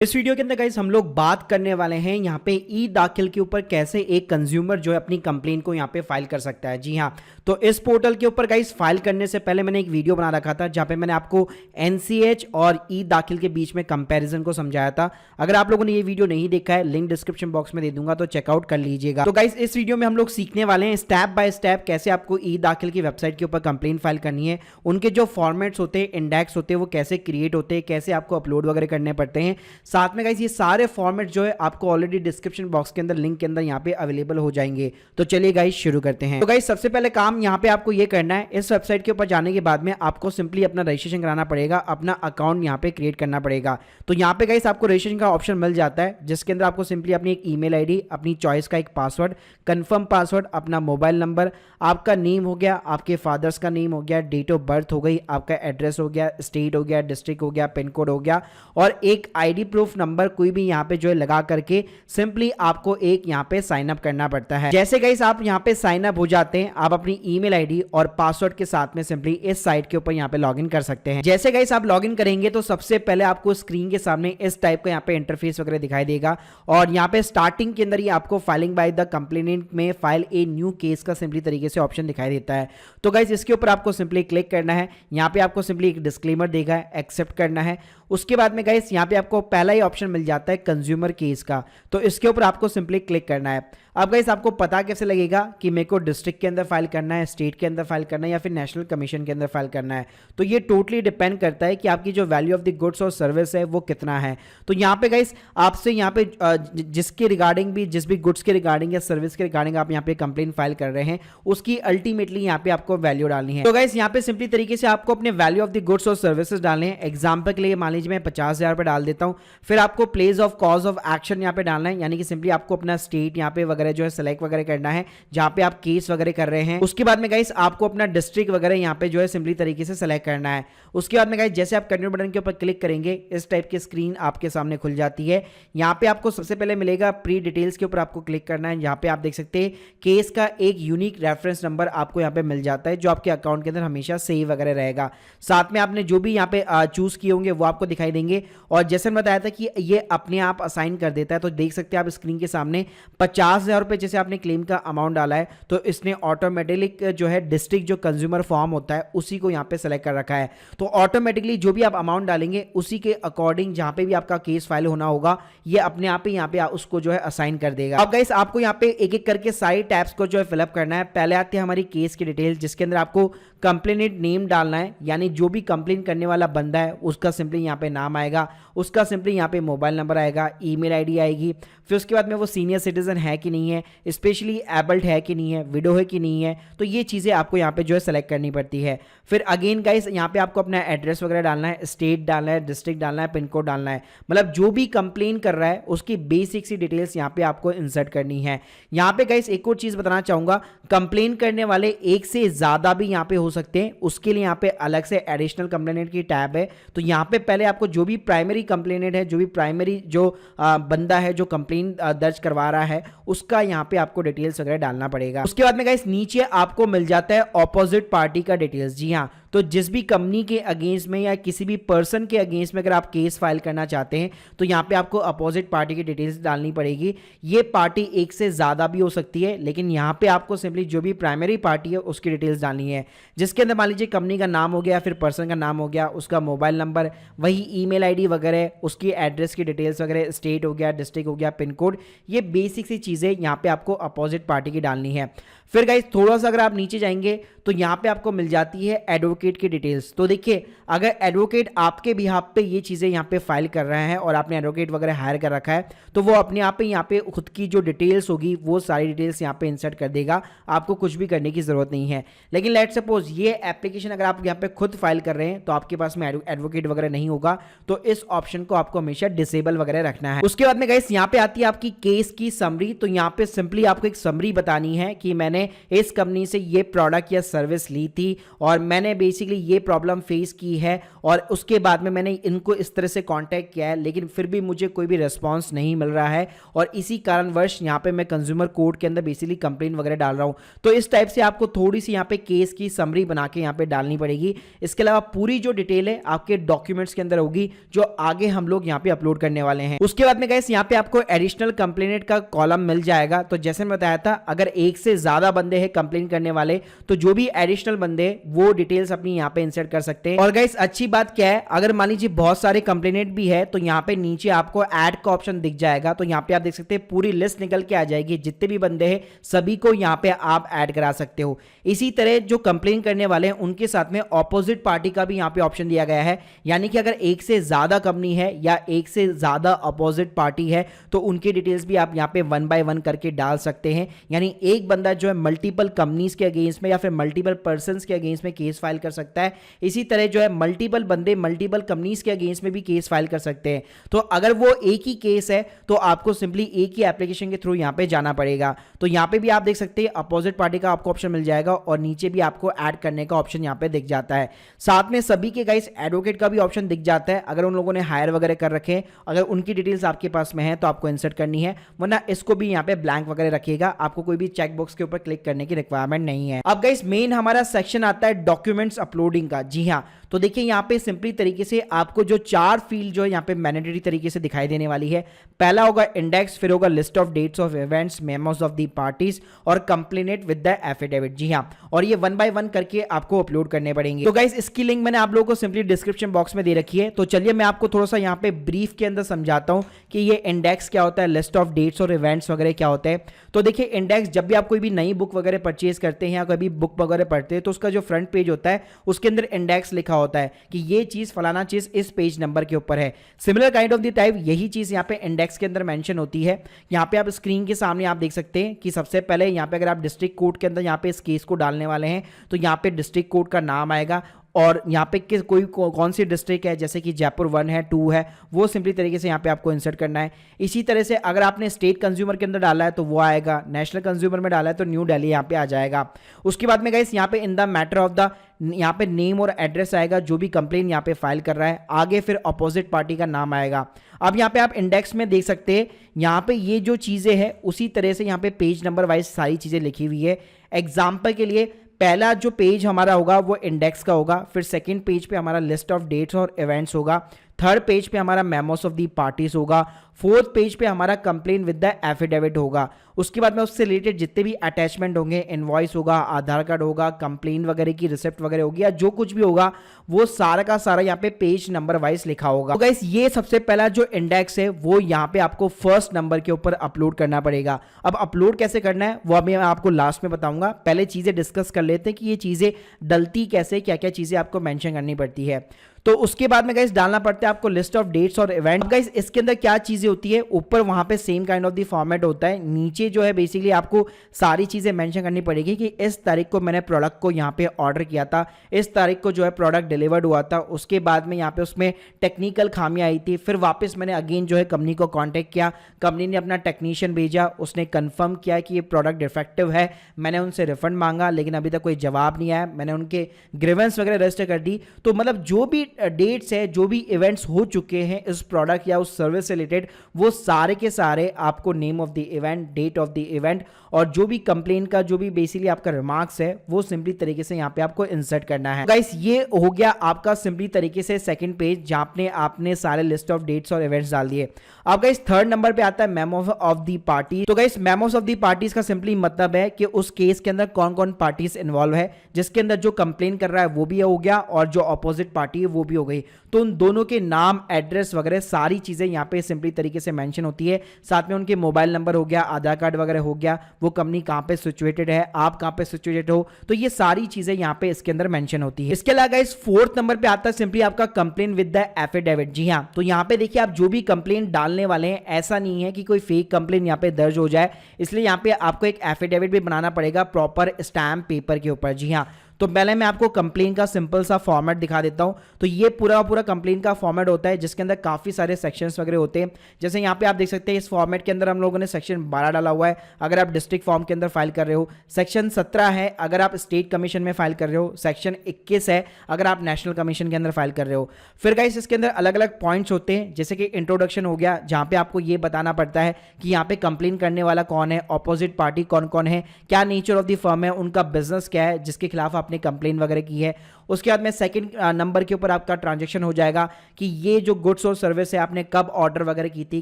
इस वीडियो के अंदर गाइस हम लोग बात करने वाले हैं यहाँ पे ई दाखिल के ऊपर कैसे एक कंज्यूमर जो है अपनी कंप्लेन को यहाँ पे फाइल कर सकता है। जी हाँ, तो इस पोर्टल के ऊपर गाइस फाइल करने से पहले मैंने एक वीडियो बना रखा था जहाँ पे मैंने आपको एनसीएच और ई दाखिल के बीच में कंपैरिजन को समझाया था। अगर आप लोगों ने ये वीडियो नहीं देखा है, लिंक डिस्क्रिप्शन बॉक्स में दे दूंगा, तो चेकआउट कर लीजिएगा। तो गाइस इस वीडियो में हम लोग सीखने वाले हैं स्टेप बाय स्टेप कैसे आपको ई दाखिल की वेबसाइट के ऊपर कंप्लेन फाइल करनी है, उनके जो फॉर्मेट्स होते हैं, इंडेक्स होते हैं, वो कैसे क्रिएट होते हैं, कैसे आपको अपलोड वगैरह करने पड़ते हैं। साथ में गाइस ये सारे फॉर्मेट जो है आपको ऑलरेडी डिस्क्रिप्शन बॉक्स के अंदर लिंक के अंदर यहाँ पे अवेलेबल हो जाएंगे। तो चलिए गाइस शुरू करते हैं। तो गाइस सबसे पहले काम यहाँ पे आपको ये करना है, इस वेबसाइट के ऊपर जाने के बाद में आपको सिंपली अपना रजिस्ट्रेशन कराना पड़ेगा, अपना अकाउंट यहाँ पे क्रिएट करना पड़ेगा। तो यहाँ पे गाइस आपको रजिस्ट्रेशन का ऑप्शन मिल जाता है जिसके अंदर आपको सिंपली अपनी एक ईमेल आईडी, अपनी चॉइस का एक पासवर्ड, कंफर्म पासवर्ड, अपना मोबाइल नंबर, आपका नेम हो गया, आपके फादर्स का नेम हो गया, डेट ऑफ बर्थ हो गई, आपका एड्रेस हो गया, स्टेट हो गया, डिस्ट्रिक्ट हो गया, पिन कोड हो गया और एक आईडी प्रूफ नंबर कोई भी यहाँ पे जो है लगा करके सिंपली आपको एक यहाँ पे साइन अप करना पड़ता है। जैसे गाइस आप यहाँ पे साइन अप हो जाते हैं, आप अपनी ईमेल आईडी और पासवर्ड के साथ में सिंपली इस साइट के ऊपर यहाँ पे लॉगिन कर सकते हैं। जैसे गाइस आप लॉगिन करेंगे तो सबसे पहले आपको स्क्रीन के सामने इस टाइप का यहाँ पे इंटरफेस वगैरह दिखाई देगा और यहाँ पे स्टार्टिंग के अंदर ही आपको फाइलिंग बाय द कंप्लेनेंट में फाइल ए न्यू केस का सिंपली तरीके से ऑप्शन दिखाई देता है। तो गाइस इसके ऊपर आपको सिंपली क्लिक करना है। यहाँ पे आपको सिंपली एक डिस्क्लेमर देगा, एक्सेप्ट करना है। उसके बाद में गाइस यहाँ पे आपको पहला ही ऑप्शन मिल जाता है कंज्यूमर केस का, तो इसके ऊपर आपको सिंपली क्लिक करना है। अब गाइस आपको पता कैसे लगेगा कि मेरे को डिस्ट्रिक्ट के अंदर फाइल करना है, स्टेट के अंदर फाइल करना है या फिर नेशनल कमीशन के अंदर फाइल करना है? तो ये टोटली डिपेंड करता है कि आपकी जो वैल्यू ऑफ द गुड्स और सर्विस है वो कितना है। तो यहाँ पे गाइस आपसे यहाँ पे जिसके रिगार्डिंग भी, जिस भी गुड्स के रिगार्डिंग या सर्विस के रिगार्डिंग आप यहाँ पे कंप्लेन फाइल कर रहे हैं, उसकी अल्टीमेटली यहाँ पे आपको वैल्यू डालनी है। तो गाइस यहाँ पे सिंपली तरीके से आपको अपने वैल्यू ऑफ द गुड्स और सर्विसेज डालने हैं। एग्जाम्पल के लिए मान लीजिए मैं 50,000 रुपये डाल देता हूँ। फिर आपको place of cause of action यहाँ पे डालना है, यानी कि सिंपली आपको अपना स्टेट यहाँ पे वगैरह जो है सेलेक्ट वगैरह करना है जहां पे आप केस वगैरह कर रहे हैं। उसके बाद में गाइस आपको अपना डिस्ट्रिक्ट वगैरह यहां पे जो है सिंपली तरीके से सेलेक्ट करना है। उसके बाद में गाइस जैसे आप कंटिन्यू बटन के ऊपर क्लिक करेंगे इस टाइप की स्क्रीन आपके सामने खुल जाती है। यहां पे आपको सबसे पहले मिलेगा प्री डिटेल्स के ऊपर आपको क्लिक करना है। यहां पे आप देख सकते हैं केस का एक यूनिक रेफरेंस नंबर आपको यहां पे मिल जाता है जो आपके अकाउंट के अंदर हमेशा सेव वगैरह रहेगा। साथ में आपने जो भी यहां पे चूज किए होंगे वो आपको दिखाई देंगे और जैसे मैंने बताया था कि ये अपने आप असाइन कर देता है। तो देख सकते हैं आप स्क्रीन के सामने 50,000 रुपए जैसे आपने क्लेम का अमाउंट डाला है तो इसने ऑटोमेटिकली जो है डिस्ट्रिक्ट जो कंज्यूमर फॉर्म होता है उसी को यहां पे सेलेक्ट कर रखा है। तो ऑटोमेटिकली जो भी आप अमाउंट डालेंगे उसी के अकॉर्डिंग जहां पे भी आपका केस फाइल होना होगा ये अपने आप ही यहां पे उसको जो है असाइन कर देगा। अब गाइस आपको यहां पे एक एक करके सारी टैब्स को जो है फिलअप करना है। पहले आती है हमारी केस की डिटेल जिसके अंदर आपको कंप्लेनेंट नेम डालना है, यानी जो भी कंप्लेन करने वाला बंदा है उसका सिंपली यहां पे नाम आएगा, उसका सिंपली यहां पे मोबाइल नंबर आएगा, ईमेल आईडी आएगी। फिर उसके बाद में वो सीनियर सिटीजन है कि नहीं है, स्पेशली एबल्ड है कि नहीं है, विडो है कि नहीं है, तो ये चीज़ें आपको यहाँ पे जो है सेलेक्ट करनी पड़ती है। फिर अगेन गाइस यहाँ पे आपको अपना एड्रेस वगैरह डालना है, स्टेट डालना है, डिस्ट्रिक्ट डालना है, पिन कोड डालना है, मतलब जो भी कंप्लेन कर रहा है उसकी बेसिक सी डिटेल्स यहाँ पे आपको इंसर्ट करनी है। यहाँ पे गाइस एक और चीज़ बताना चाहूँगा, कंप्लेन करने वाले एक से ज़्यादा भी यहाँ पे हो सकते हैं, उसके लिए यहाँ पे अलग से एडिशनल कंप्लेनेंट की टैब है। तो यहाँ पे पहले आपको जो भी प्राइमरी कंप्लेनेंट है, जो भी प्राइमरी जो बंदा है जो कंप्लेन दर्ज करवा रहा है उसका यहाँ पे आपको डिटेल्स वगैरह डालना पड़ेगा। उसके बाद में गाइस नीचे आपको मिल जाता है ऑपोजिट पार्टी का डिटेल्स। जी हाँ, तो जिस भी कंपनी के अगेंस्ट में या किसी भी पर्सन के अगेंस्ट में अगर आप केस फाइल करना चाहते हैं तो यहाँ पे आपको अपोजिट पार्टी की डिटेल्स डालनी पड़ेगी। ये पार्टी एक से ज़्यादा भी हो सकती है, लेकिन यहाँ पे आपको सिंपली जो भी प्राइमरी पार्टी है उसकी डिटेल्स डालनी है, जिसके अंदर मान लीजिए कंपनी का नाम हो गया, फिर पर्सन का नाम हो गया, उसका मोबाइल नंबर, वही ईमेल आईडी वगैरह, उसकी एड्रेस की डिटेल्स वगैरह, स्टेट हो गया, डिस्ट्रिक्ट हो गया, पिन कोड, ये बेसिक सी चीज़ें यहाँ पे आपको अपोजिट पार्टी की डालनी है। फिर गाइस थोड़ा सा अगर आप नीचे जाएंगे तो यहाँ पे आपको मिल जाती है एडवोकेट की डिटेल्स। तो देखिए अगर एडवोकेट आपके बिहाफ पे ये चीज़ें यहाँ पे फाइल कर रहे हैं और आपने एडवोकेट वगैरह हायर कर रखा है तो वो अपने आप पे यहाँ पे खुद की जो डिटेल्स होगी वो सारी डिटेल्स यहाँ पे इंसर्ट कर देगा, आपको कुछ भी करने की ज़रूरत नहीं है। लेकिन लेट सपोज ये एप्लीकेशन अगर आप यहाँ पे खुद फाइल कर रहे हैं तो आपके पास में एडवोकेट वगैरह नहीं होगा, तो इस ऑप्शन को आपको हमेशा डिसेबल वगैरह रखना है। उसके बाद में गाइस यहाँ पे आती है आपकी केस की समरी। तो यहाँ पे सिंपली आपको एक समरी बतानी है कि मैंने इस कंपनी से ये प्रोडक्ट या सर्विस ली थी और मैंने बेसिकली ये प्रॉब्लम फेस की है और उसके बाद में मैंने इनको इस तरह से कांटेक्ट किया है, लेकिन फिर भी मुझे कोई भी रिस्पांस नहीं मिल रहा है और इसी कारणवश यहाँ पे मैं कंज्यूमर कोर्ट के अंदर बेसिकली कंप्लेंट वगैरह डाल रहा हूँ। तो इस टाइप से आपको थोड़ी सी यहाँ पे केस की समरी बना के यहाँ पे डालनी पड़ेगी। इसके अलावा पूरी जो डिटेल है आपके डॉक्यूमेंट्स के अंदर होगी जो आगे हम लोग यहाँ पे अपलोड करने वाले हैं। उसके बाद में गाइस यहाँ पे आपको एडिशनल कंप्लेनेंट का कॉलम मिल जाएगा। तो जैसे मैं बताया था, अगर एक से ज्यादा बंदे हैं कंप्लेन करने वाले तो जो भी एडिशनल बंदे वो डिटेल्स अपनी यहाँ पे इंसर्ट कर सकते हैं। और गाइस अच्छी बात क्या है, अगर मान लीजिए बहुत सारे कंप्लेनेंट भी है तो यहाँ पे नीचे आपको ऐड का ऑप्शन दिख जाएगा। तो यहाँ पे आप देख सकते हैं पूरी लिस्ट निकल के आ जाएगी, जितने भी बंदे हैं सभी को यहाँ पे आप ऐड करा सकते हो। इसी तरह जो कंप्लेन करने वाले हैं उनके साथ में ऑपोजिट पार्टी का भी यहाँ पे ऑप्शन दिया गया है, यानी कि अगर एक से ज्यादा कंपनी है या एक से ज्यादा अपोजिट पार्टी है तो उनकी डिटेल्स भी आप यहाँ पे 1 बाय 1 करके डाल सकते हैं। यानी एक बंदा जो है मल्टीपल कंपनीज के अगेंस्ट में या फिर मल्टीपल पर्संस के अगेंस्ट में केस फाइल कर सकता है। इसी तरह जो है मल्टीपल बंदे मल्टीपल कंपनीज के अगेंस्ट में भी केस फाइल कर सकते हैं। तो अगर वो एक ही केस है तो आपको सिंपली एक ही एप्लीकेशन के थ्रू यहाँ पे जाना पड़ेगा। तो यहाँ पे भी आप देख सकते हैं अपोजिट पार्टी का आपको ऑप्शन मिल जाएगा और नीचे भी आपको ऐड करने का ऑप्शन यहाँ पे दिख जाता है। साथ में सभी के गाइस एडवोकेट का भी ऑप्शन दिख जाता है। अगर उन लोगों ने हायर वगैरह कर रखे हैं, अगर उनकी डिटेल्स आपके पास में है तो आपको इंसर्ट करनी है, वरना इसको भी यहाँ पे ब्लैंक वगैरह रखिएगा। आपको कोई भी चेक बॉक्स के ऊपर क्लिक करने की रिक्वायरमेंट नहीं है। अब गाइस मेन हमारा सेक्शन आता है डॉक्यूमेंट्स अपलोडिंग का। जी हाँ, तो देखिए यहाँ पे सिंपली तरीके से आपको जो 4 फील्ड जो है यहाँ पे मैंडेटरी तरीके से दिखाई देने वाली है। पहला होगा इंडेक्स, फिर होगा list of dates of events, memos of the parties और कंप्लेनेंट विद द एफिडेविट। जी हाँ, और ये 1 बाय 1 करके आपको अपलोड करने पड़ेंगे। तो गाइस इसकी लिंक मैंने आप लोगों को सिंपली डिस्क्रिप्शन बॉक्स में दे रखी है। तो चलिए मैं आपको थोड़ा सा यहाँ पे ब्रीफ के अंदर समझाता हूँ कि ये इंडेक्स क्या होता है, लिस्ट ऑफ डेट्स और इवेंट्स वगैरह क्या होता है। तो देखिए इंडेक्स, जब भी आप कोई भी नई बुक वगैरह परचेज करते हैं या कोई भी बुक वगैरह पढ़ते हैं तो उसका जो फ्रंट पेज होता है उसके अंदर इंडेक्स लिखा होता है कि ये चीज फलाना चीज इस पेज नंबर के ऊपर है। Similar kind of the type यही चीज यहाँ पे इंडेक्स के अंदर मेंशन होती है। यहाँ पे आप स्क्रीन के सामने आप देख सकते हैं कि सबसे पहले यहाँ पे अगर आप डिस्ट्रिक्ट कोड के अंदर यहाँ पे इस केस को डालने वाले हैं तो यहाँ पे डिस्ट्रिक्ट कोड का नाम आएगा और यहाँ पे किस कौन सी डिस्ट्रिक्ट है, जैसे कि जयपुर 1 है 2 है, वो सिंपली तरीके से यहाँ पे आपको इंसर्ट करना है। इसी तरह से अगर आपने स्टेट कंज्यूमर के अंदर डाला है तो वो आएगा, नेशनल कंज्यूमर में डाला है तो न्यू दिल्ली यहाँ पे आ जाएगा। उसके बाद में गाइस यहाँ पे in the matter of the यहाँ पे नेम और एड्रेस आएगा जो भी कंप्लेन यहाँ पे फाइल कर रहा है, आगे फिर अपोजिट पार्टी का नाम आएगा। अब यहाँ पे आप इंडेक्स में देख सकते हैं यहाँ पे ये जो चीजें हैं उसी तरह से यहाँ पे पेज नंबर वाइज सारी चीजें लिखी हुई है। एग्जाम्पल के लिए पहला जो पेज हमारा होगा वो इंडेक्स का होगा, फिर सेकंड पेज पे हमारा लिस्ट ऑफ डेट्स और इवेंट्स होगा, थर्ड पेज पे हमारा मेमोस ऑफ दी पार्टीज होगा, फोर्थ पेज पे हमारा कंप्लेन विद द एफिडेविट होगा। उसके बाद में उससे रिलेटेड जितने भी अटैचमेंट होंगे, इनवॉइस होगा, आधार कार्ड होगा, कंप्लेन वगैरह की रिसिप्ट वगैरह होगी या जो कुछ भी होगा वो सारा का सारा यहाँ पे पेज नंबर वाइज लिखा होगा। तो गाइस ये सबसे पहला जो इंडेक्स है वो यहाँ पे आपको फर्स्ट नंबर के ऊपर अपलोड करना पड़ेगा। अब अपलोड कैसे करना है वो अभी मैं आपको लास्ट में बताऊंगा, पहले चीजें डिस्कस कर लेते हैं कि ये चीजें डलती कैसे, क्या क्या चीजें आपको मेंशन करनी पड़ती है। तो उसके बाद में गाइस डालना पड़ता है आपको लिस्ट ऑफ डेट्स और इवेंट। गाइस इसके अंदर क्या चीजें होती है, ऊपर वहां पे same kind of the format होता है, नीचे जो है बेसिकली आपको सारी चीजें मेंशन करनी पड़ेगी कि इस तारीख को मैंने प्रोडक्ट को यहाँ पे ऑर्डर किया था, इस तारीख को जो है प्रोडक्ट डिलीवर्ड हुआ था, उसके बाद में यहाँ पे उसमें टेक्निकल खामियां आई थी, फिर वापस मैंने अगेन जो है कंपनी को कॉन्टेक्ट किया, कंपनी ने अपना टेक्नीशियन भेजा, उसने कंफर्म किया कि ये प्रोडक्ट डिफेक्टिव है, मैंने उनसे रिफंड मांगा लेकिन अभी तक कोई जवाब नहीं आया, मैंने उनके ग्रीवेंस वगैरह रजिस्टर कर दी। तो मतलब जो भी डेट्स है, जो भी इवेंट्स हो चुके हैं इस प्रोडक्ट या उस सर्विस से रिलेटेड, वो सारे के सारे आपको name of the event, date of the event और जो भी कंप्लेन का जो भी बेसिकली आपका रिमार्क्स है वो सिंपली तरीके से यहाँ पे आपको इंसर्ट करना है। गाइस ये हो गया आपका सिंपली तरीके से सेकंड पेज जहाँ पे आपने सारे लिस्ट ऑफ डेट्स और इवेंट्स डाल दिए। अब गाइस थर्ड नंबर पे आता है मेमो ऑफ द पार्टी। तो guys memos of the parties का सिंपली मतलब है कि उस केस के अंदर कौन कौन पार्टीज इन्वॉल्व है, जिसके अंदर जो कंप्लेन कर रहा है वो भी हो गया और जो अपोजिट पार्टी है वो भी हो गई। तो उन दोनों के नाम, एड्रेस वगैरह सारी चीजें यहाँ पे सिंपली तरीके से मेंशन होती है। साथ में उनके मोबाइल नंबर हो गया, आधार कार्ड वगैरह हो गया, वो कंपनी कहाँ पे सिचुएटेड है, आप कहाँ पे सिचुएटेड हो, तो ये सारी चीजें यहाँ पे इसके अंदर मेंशन होती है। इसके अलावा इस फोर्थ नंबर पे आता है सिंपली आपका कंप्लेन विद द एफिडेविट। जी हाँ, तो यहाँ पे देखिए आप जो भी कंप्लेन डालने वाले हैं ऐसा नहीं है कि कोई फेक कंप्लेन यहाँ पे दर्ज हो जाए, इसलिए यहाँ पे आपको एक एफिडेविट भी बनाना पड़ेगा प्रॉपर स्टैम्प पेपर के ऊपर। जी हाँ, तो पहले मैं आपको कंप्लेन का सिंपल सा फॉर्मेट दिखा देता हूं। तो ये पूरा पूरा कंप्लेन का फॉर्मेट होता है जिसके अंदर काफी सारे सेक्शंस वगैरह होते हैं। जैसे यहाँ पे आप देख सकते हैं इस फॉर्मेट के अंदर हम लोगों ने सेक्शन 12 डाला हुआ है अगर आप डिस्ट्रिक्ट फॉर्म के अंदर फाइल कर रहे हो, सेक्शन 17 है अगर आप स्टेट कमीशन में फाइल कर रहे हो, सेक्शन 21 है अगर आप नेशनल कमीशन के अंदर फाइल कर रहे हो। फिर गाइस इसके अंदर अलग अलग पॉइंट्स होते हैं जैसे कि इंट्रोडक्शन हो गया जहां पे आपको ये बताना पड़ता है कि यहाँ पे कंप्लेन करने वाला कौन है, ऑपोजिट पार्टी कौन कौन है, क्या नेचर ऑफ द फर्म है, उनका बिजनेस क्या है जिसके खिलाफ आपने कंप्लेन वगैरह की है। उसके बाद में सेकंड नंबर के ऊपर आपका ट्रांजैक्शन हो जाएगा कि ये जो गुड्स और सर्विस है आपने कब ऑर्डर वगैरह की थी,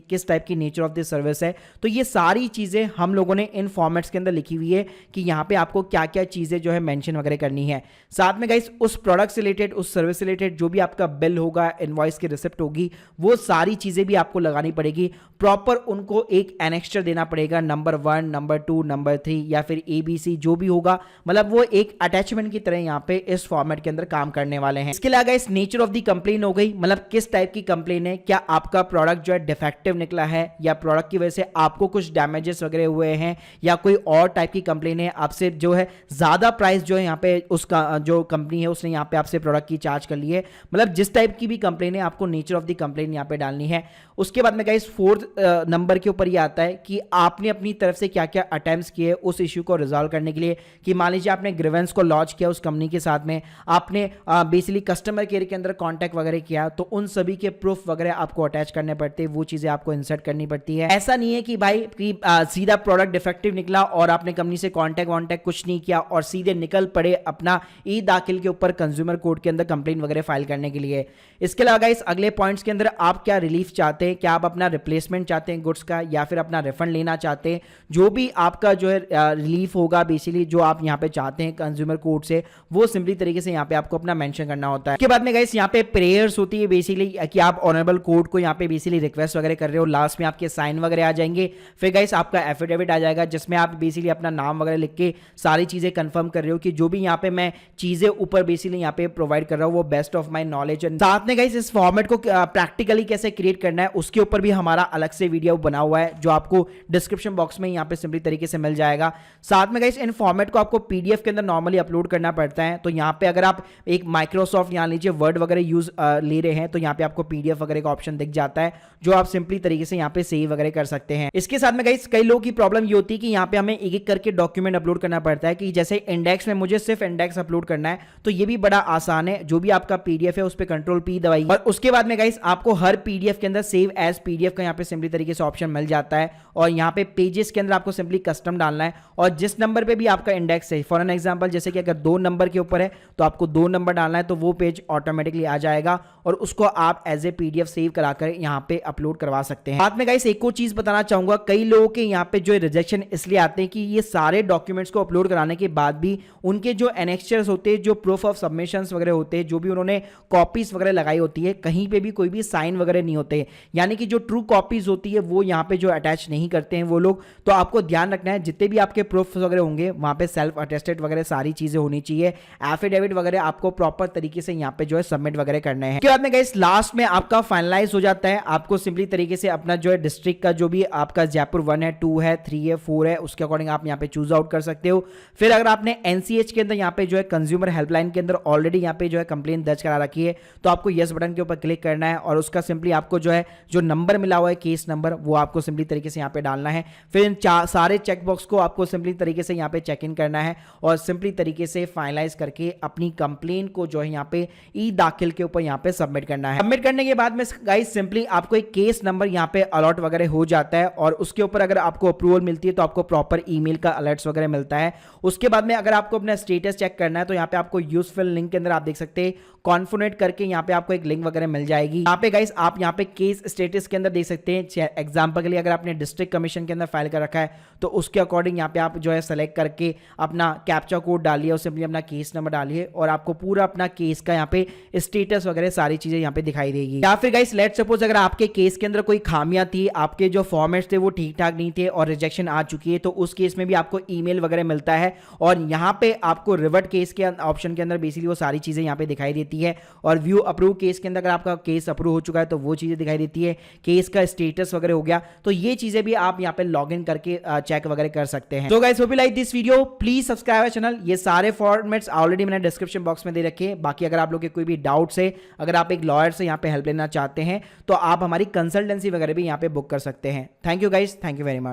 किस टाइप की नेचर ऑफ दिस सर्विस है। तो ये सारी चीजें हम लोगों ने इन फॉर्मेट्स के अंदर लिखी हुई है कि यहाँ पे आपको क्या क्या चीजें जो है मेंशन वगैरह करनी है। साथ में गाइस उस प्रोडक्ट से रिलेटेड, उस सर्विस से रिलेटेड जो भी आपका बिल होगा, इनवॉइस की रिसिप्ट होगी, वो सारी चीजें भी आपको लगानी पड़ेगी। प्रॉपर उनको एक एनेक्स्चर देना पड़ेगा, नंबर 1, नंबर 2, नंबर 3 या फिर ABC जो भी होगा, मतलब वो एक अटैचमेंट की तरह यहाँ पे इस फॉर्मेट के अंदर काम करने वाले हैं। इसके अलावा इस नेचर ऑफ द कंप्लेन हो गई, मतलब किस टाइप की कंप्लेन है, क्या आपका प्रोडक्ट जो है डिफेक्टिव निकला है या प्रोडक्ट की वजह से आपको कुछ डैमेजेस वगैरह हुए हैं या कोई और टाइप की कंप्लेन है, आपसे जो है ज्यादा प्राइस जो है यहाँ पे उसका जो कंपनी है उसने यहाँ पे आपसे प्रोडक्ट की चार्ज कर ली है, मतलब जिस टाइप की भी कंप्लेन है आपको नेचर ऑफ द कंप्लेन यहाँ पे डालनी है। उसके बाद में गाइस 4th नंबर के ऊपर ये आता है कि आपने अपनी तरफ से क्या क्या अटेम्प्ट्स किए उस इश्यू को रिजॉल्व करने के लिए, कि मान लीजिए आपने ग्रीवेंस को लॉन्च किया उस कंपनी के साथ में, आपने बेसिकली कस्टमर केयर के अंदर कांटेक्ट वगैरह किया, तो उन सभी के प्रूफ वगैरह आपको अटैच करने पड़ते हैं, वो चीजें आपको इंसर्ट करनी पड़ती है। ऐसा नहीं है कि भाई सीधा प्रोडक्ट डिफेक्टिव निकला और आपने कंपनी से कांटेक्ट कुछ नहीं किया और सीधे निकल पड़े अपना ई दाखिल के ऊपर कंज्यूमर कोर्ट के अंदर कंप्लेंट वगैरह फाइल करने के लिए। इसके अलावा इस अगले पॉइंट्स के अंदर आप क्या रिलीफ चाहते हैं, क्या आप अपना रिप्लेसमेंट चाहते हैं गुड्स का या फिर अपना रिफंड लेना चाहते हैं, जो भी आपका जो है रिलीफ होगा बेसिकली जो आप यहाँ पे चाहते हैं कंज्यूमर कोर्ट से, वो सिंपली तरीके से यहाँ पे आपको अपना मेंशन करना होता है। इसके बाद में गाइस यहाँ पे प्रेयर्स होती है बेसिकली कि आप ऑनरेबल कोर्ट को यहाँ पे बेसिकली रिक्वेस्ट वगैरह कर रहे हो, लास्ट में आपके साइन वगैरह आ जाएंगे। फिर गाइस आपका एफिडेविट आ जाएगा जिसमें आप बेसिकली अपना नाम वगैरह लिख के सारी चीजें कंफर्म कर रहे हो कि जो भी यहाँ पे मैं चीजें ऊपर बेसिकली यहाँ पे प्रोवाइड कर रहा हूँ वो बेस्ट ऑफ माई नॉलेज। साथ में गाइस इस फॉर्मेट को प्रैक्टिकली कैसे क्रिएट करना है उसके ऊपर भी हमारा अलग से वीडियो बना हुआ है जो आपको डिस्क्रिप्शन बॉक्स में यहाँ पे सिंपली तरीके से मिल जाएगा। साथ में गाइस इन फॉर्मेट को आपको PDF के अंदर नॉर्मली अपलोड करना पड़ता है, तो यहाँ पे अगर आप एक माइक्रोसॉफ्ट यहाँ लीजिए वर्ड वगैरह यूज ले रहे हैं तो यहाँ पे आपको PDF वगैरह का ऑप्शन दिख जाता है जो आप सिंपली तरीके से यहाँ पे सेव वगैरह कर सकते हैं। इसके साथ में गाइस कई लोगों की प्रॉब्लम ये होती है कि यहाँ पे हमें एक एक करके डॉक्यूमेंट अपलोड करना पड़ता है, कि जैसे इंडेक्स में मुझे सिर्फ इंडेक्स अपलोड करना है, तो ये भी बड़ा आसान है, जो भी आपका PDF है उस पर Ctrl+P दबाइए और उसके बाद में गाइस आपको हर PDF के अंदर सेव एज PDF का यहाँ पे सिंपली तरीके से ऑप्शन मिल जाता है और यहाँ पे पेजेस के अंदर आपको सिंपली कस्टम डालना है और जिस नंबर पे भी आपका इंडेक्स है, फॉर एन एग्जांपल जैसे कि अगर 2 नंबर के ऊपर है तो आपको 2 नंबर डालना है, तो वो पेज ऑटोमेटिकली आ जाएगा और उसको आप एज ए PDF सेव कराकर यहाँ पे अपलोड करवा सकते हैं। बाद में गाइस एक और चीज बताना चाहूंगा, कई लोगों के यहाँ पे जो रिजेक्शन इसलिए आते हैं कि ये सारे डॉक्यूमेंट्स को अपलोड कराने के बाद भी उनके जो एनेक्चर्स होते हैं, जो प्रूफ ऑफ सबमिशंस वगैरह होते हैं, जो भी उन्होंने कॉपीज वगैरह लगाई होती है, कहीं पे भी कोई भी साइन वगैरह नहीं होते, यानी कि जो ट्रू कॉपीज होती है वो यहाँ पे जो अटैच नहीं करते हैं वो लोग। तो आपको ध्यान रखना है जितने भी आपके प्रूफ वगैरह होंगे वहां पे सेल्फ अटेस्टेड वगैरह सारी चीजें होनी चाहिए, एफिडेविट वगैरह आपको प्रॉपर तरीके से यहाँ पे जो है सबमिट वगैरह करने हैं। उसके बाद में गाइस लास्ट में आपका फाइनलाइज हो जाता है, आपको सिंपली तरीके से अपना जो है डिस्ट्रिक्ट का जो भी आपका जयपुर 1 है, 2 है, 3 है, 4 है, उसके अकॉर्डिंग आप यहाँ पे चूज आउट कर सकते हो। फिर अगर आपने NCH के अंदर यहाँ पे जो है कंज्यूमर हेल्पलाइन के अंदर ऑलरेडी यहाँ पे जो है कंप्लेंट दर्ज करा रखी है तो आपको यस बटन के ऊपर क्लिक करना है और उसका सिंपली आपको जो है जो नंबर मिला हुआ है केस नंबर वो आपको सिंपली तरीके से यहाँ पे डालना है। फिर इन सारे चेकबॉक्स को आपको सिंपली तरीके से यहाँ पे चेक इन करना है और सिंपली तरीके से फाइनलाइज करके अपनी कंप्लेंट को जो है यहाँ पे ई दाखिल के ऊपर यहाँ पे सबमिट करना है। सबमिट करने के बाद में गाइस सिंपली आपको एक केस नंबर यहाँ पे अलॉट वगैरह हो जाता है और उसके ऊपर अगर आपको अप्रूवल मिलती है तो आपको प्रॉपर ईमेल का अलर्ट्स वगैरह मिलता है। उसके बाद में अगर आपको अपना स्टेटस चेक करना है तो यहाँ पे आपको यूजफुल लिंक के अंदर आप देख सकते हैं कॉन्फिनेट करके यहाँ पे आपको एक लिंक वगैरह मिल जाएगी। यहाँ पे गाइस आप यहाँ पे केस स्टेटस के अंदर देख सकते हैं, एग्जांपल के लिए अगर आपने डिस्ट्रिक्ट कमीशन के अंदर फाइल कर रखा है तो उसके अकॉर्डिंग यहाँ पे आप जो है सेलेक्ट करके अपना कैप्चा कोड डालिए और सिंपली अपना केस नंबर डालिए और आपको पूरा अपना केस का यहाँ पे स्टेटस वगैरह सारी चीजें यहाँ पे दिखाई देगी। या फिर गाइस लेट्स सपोज अगर आपके केस के अंदर कोई खामियां थी, आपके जो फॉर्मेट्स थे वो ठीक ठाक नहीं थे और रिजेक्शन आ चुकी है, तो उस केस में भी आपको ईमेल वगैरह मिलता है और यहाँ पे आपको रिवर्ट केस के ऑप्शन के अंदर बेसिकली वो सारी चीजें यहाँ पे दिखाई देती देती है। और व्यू अप्रूव केस के अंदर अगर आपका केस अप्रूव हो चुका है तो वो चीज़ें दिखाई देती है, केस का स्टेटस वगैरह हो गया, तो ये चीज़ें भी आप यहाँ पे लॉग इन करके चेक वगैरह कर सकते हैं। तो guys hope you like this video, please subscribe our channel. ये सारे फॉर्मेट्स ऑलरेडी मैंने डिस्क्रिप्शन बॉक्स में दे रखे हैं। बाकी अगर आप लोग के कोई भी डाउट्स है, अगर आप एक लॉयर से यहाँ पे हेल्प लेना चाहते हैं तो आप हमारी कंसल्टेंसी वगैरह भी यहाँ पे बुक कर सकते हैं। Thank you guys, thank you very much.